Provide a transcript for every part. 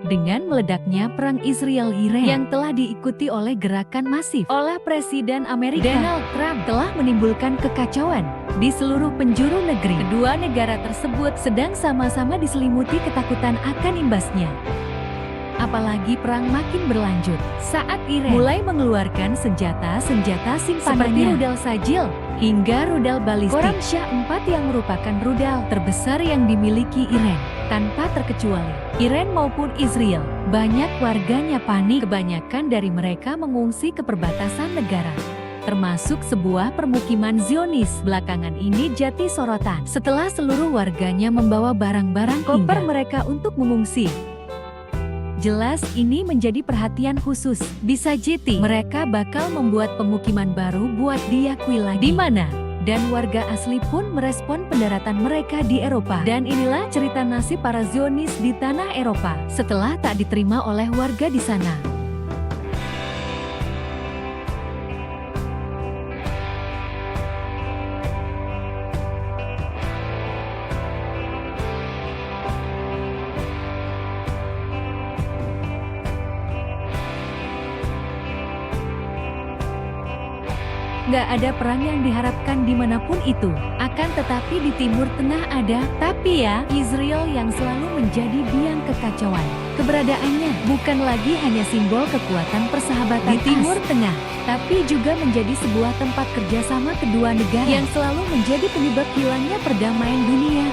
dengan meledaknya perang Israel-Iran yang telah diikuti oleh gerakan masif oleh Presiden Amerika Donald Trump telah menimbulkan kekacauan di seluruh penjuru negeri. Kedua negara tersebut sedang sama-sama diselimuti ketakutan akan imbasnya. Apalagi perang makin berlanjut saat Iran mulai mengeluarkan senjata-senjata simpanannya seperti rudal Sajil hingga rudal balistik Khorram Shah 4 yang merupakan rudal terbesar yang dimiliki Iran. Tanpa terkecuali Iran maupun Israel, banyak warganya panik. Kebanyakan dari mereka mengungsi ke perbatasan negara, termasuk sebuah permukiman Zionis. Belakangan ini jadi sorotan setelah seluruh warganya membawa barang-barang koper mereka untuk mengungsi. Jelas ini menjadi perhatian khusus. Bisa jadi mereka bakal membuat pemukiman baru buat diakui lagi. Di mana? Dan warga asli pun merespon pendaratan mereka di Eropa. Dan inilah cerita nasib para Zionis di tanah Eropa setelah tak diterima oleh warga di sana. Nggak ada perang yang diharapkan dimanapun itu, akan tetapi di Timur Tengah ada. Tapi ya, Israel yang selalu menjadi biang kekacauan. Keberadaannya bukan lagi hanya simbol kekuatan persahabatan di Timur Tengah, tapi juga menjadi sebuah tempat kerjasama kedua negara yang selalu menjadi penyebab hilangnya perdamaian dunia.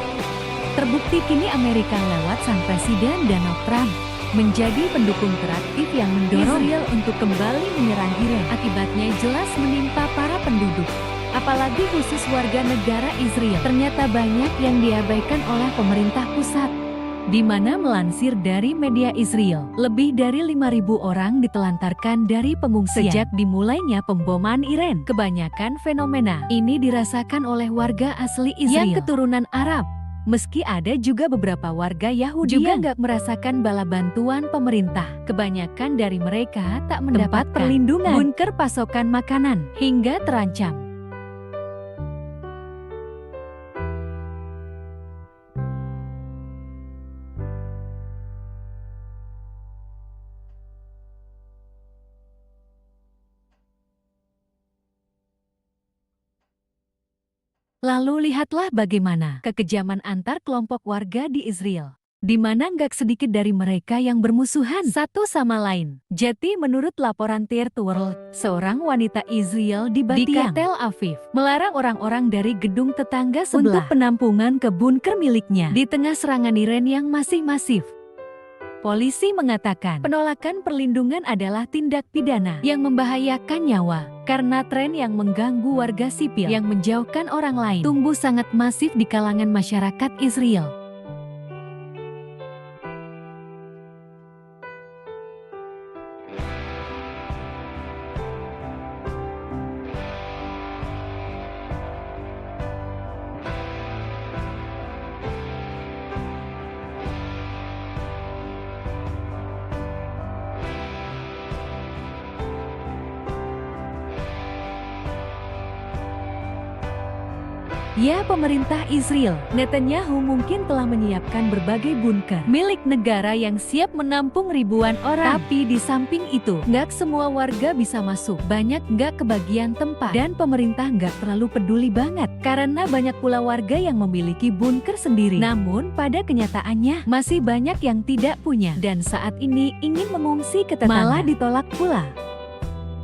Terbukti kini Amerika lewat sang Presiden Donald Trump menjadi pendukung teraktif yang mendorong Israel untuk kembali menyerang Iran. Akibatnya jelas menimpa para penduduk, apalagi khusus warga negara Israel. Ternyata banyak yang diabaikan oleh pemerintah pusat, di mana melansir dari media Israel, lebih dari 5.000 orang ditelantarkan dari pengungsian sejak dimulainya pemboman Iran. Kebanyakan fenomena ini dirasakan oleh warga asli Israel yang keturunan Arab. Meski ada juga beberapa warga Yahudi juga nggak merasakan bala bantuan pemerintah. Kebanyakan dari mereka tak mendapat perlindungan, bunker pasokan makanan, hingga terancam. Lalu lihatlah bagaimana kekejaman antar kelompok warga di Israel, di mana nggak sedikit dari mereka yang bermusuhan satu sama lain. Jadi menurut laporan Tear to World, seorang wanita Israel di Tel Aviv melarang orang-orang dari gedung tetangga sebelah untuk penampungan ke bunker miliknya di tengah serangan Iran yang masih masif. Polisi mengatakan penolakan perlindungan adalah tindak pidana yang membahayakan nyawa, karena tren yang mengganggu warga sipil yang menjauhkan orang lain tumbuh sangat masif di kalangan masyarakat Israel. Ya, pemerintah Israel, Netanyahu mungkin telah menyiapkan berbagai bunker milik negara yang siap menampung ribuan orang. Tapi di samping itu, nggak semua warga bisa masuk. Banyak nggak kebagian tempat. Dan pemerintah nggak terlalu peduli banget, karena banyak pula warga yang memiliki bunker sendiri. Namun, pada kenyataannya, masih banyak yang tidak punya. Dan saat ini ingin mengungsi ke tetangga malah ditolak pula.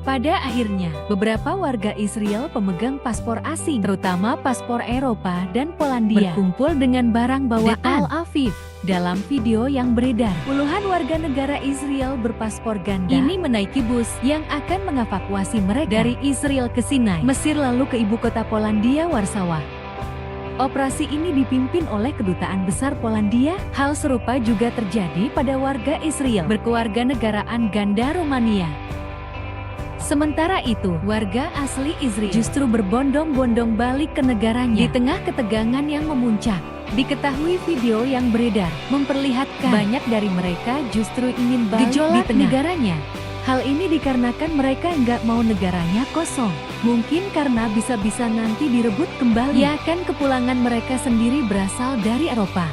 Pada akhirnya, beberapa warga Israel pemegang paspor asing, terutama paspor Eropa dan Polandia, berkumpul dengan barang bawaan di Tel Aviv. Dalam video yang beredar, puluhan warga negara Israel berpaspor ganda ini menaiki bus yang akan mengevakuasi mereka dari Israel ke Sinai, Mesir lalu ke ibu kota Polandia, Warsawa. Operasi ini dipimpin oleh Kedutaan Besar Polandia. Hal serupa juga terjadi pada warga Israel berkewarganegaraan ganda Rumania. Sementara itu, warga asli Israel justru berbondong-bondong balik ke negaranya di tengah ketegangan yang memuncak. Diketahui video yang beredar memperlihatkan banyak dari mereka justru ingin balik di negaranya. Hal ini dikarenakan mereka nggak mau negaranya kosong. Mungkin karena bisa-bisa nanti direbut kembali. Ya kan, kepulangan mereka sendiri berasal dari Eropa.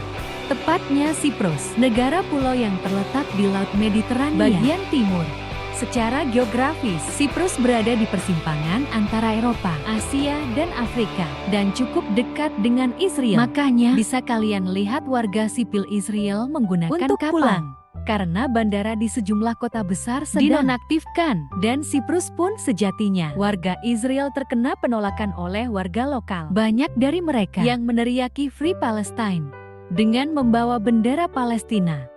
Tepatnya Siprus, negara pulau yang terletak di Laut Mediterania bagian timur. Secara geografis, Siprus berada di persimpangan antara Eropa, Asia, dan Afrika, dan cukup dekat dengan Israel. Makanya, bisa kalian lihat warga sipil Israel menggunakan untuk kapal. Pulang. Karena bandara di sejumlah kota besar sedang dinonaktifkan, dan Siprus pun sejatinya warga Israel terkena penolakan oleh warga lokal. Banyak dari mereka yang meneriaki Free Palestine dengan membawa bendera Palestina.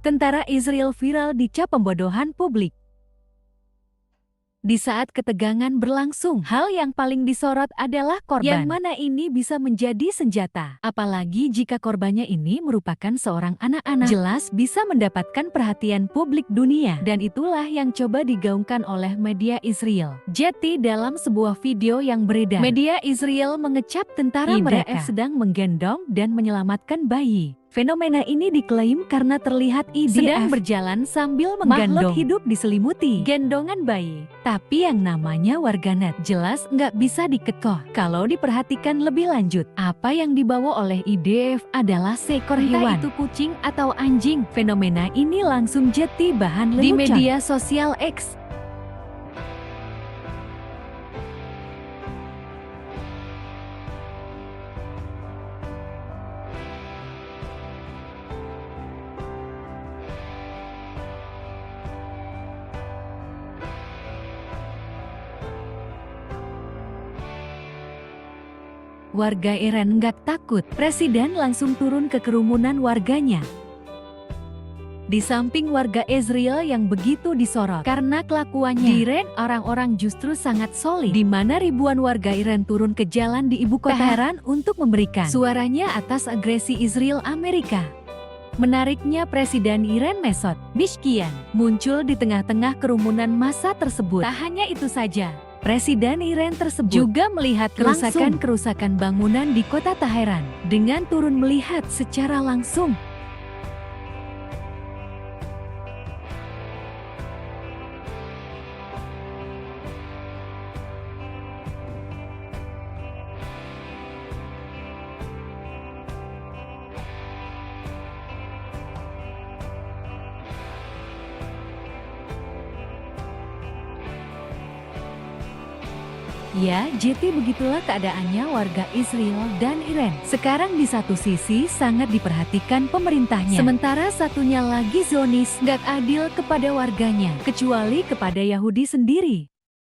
Tentara Israel viral dicap pembodohan publik. Di saat ketegangan berlangsung, hal yang paling disorot adalah korban. Yang mana ini bisa menjadi senjata. Apalagi jika korbannya ini merupakan seorang anak-anak. Jelas bisa mendapatkan perhatian publik dunia. Dan itulah yang coba digaungkan oleh media Israel. Jadi dalam sebuah video yang beredar, media Israel mengecap tentara mereka sedang menggendong dan menyelamatkan bayi. Fenomena ini diklaim karena terlihat IDF sedang berjalan sambil menggendong makhluk hidup diselimuti gendongan bayi. Tapi yang namanya warganet jelas nggak bisa dikekoh. Kalau diperhatikan lebih lanjut, apa yang dibawa oleh IDF adalah seekor hewan. Entah itu kucing atau anjing. Fenomena ini langsung jadi bahan lelucon di media sosial X. Warga Iran nggak takut, presiden langsung turun ke kerumunan warganya. Di samping warga Israel yang begitu disorot karena kelakuannya, di Iran orang-orang justru sangat solid, di mana ribuan warga Iran turun ke jalan di ibu kota Teheran untuk memberikan suaranya atas agresi Israel Amerika. Menariknya Presiden Iran Mesut Pezeshkian muncul di tengah-tengah kerumunan massa tersebut. Tak hanya itu saja, Presiden Iran tersebut juga melihat kerusakan-kerusakan bangunan di kota Teheran dengan turun melihat secara langsung. Ya, jadi begitulah keadaannya warga Israel dan Iran. Sekarang di satu sisi sangat diperhatikan pemerintahnya, sementara satunya lagi Zionis, gak adil kepada warganya, kecuali kepada Yahudi sendiri.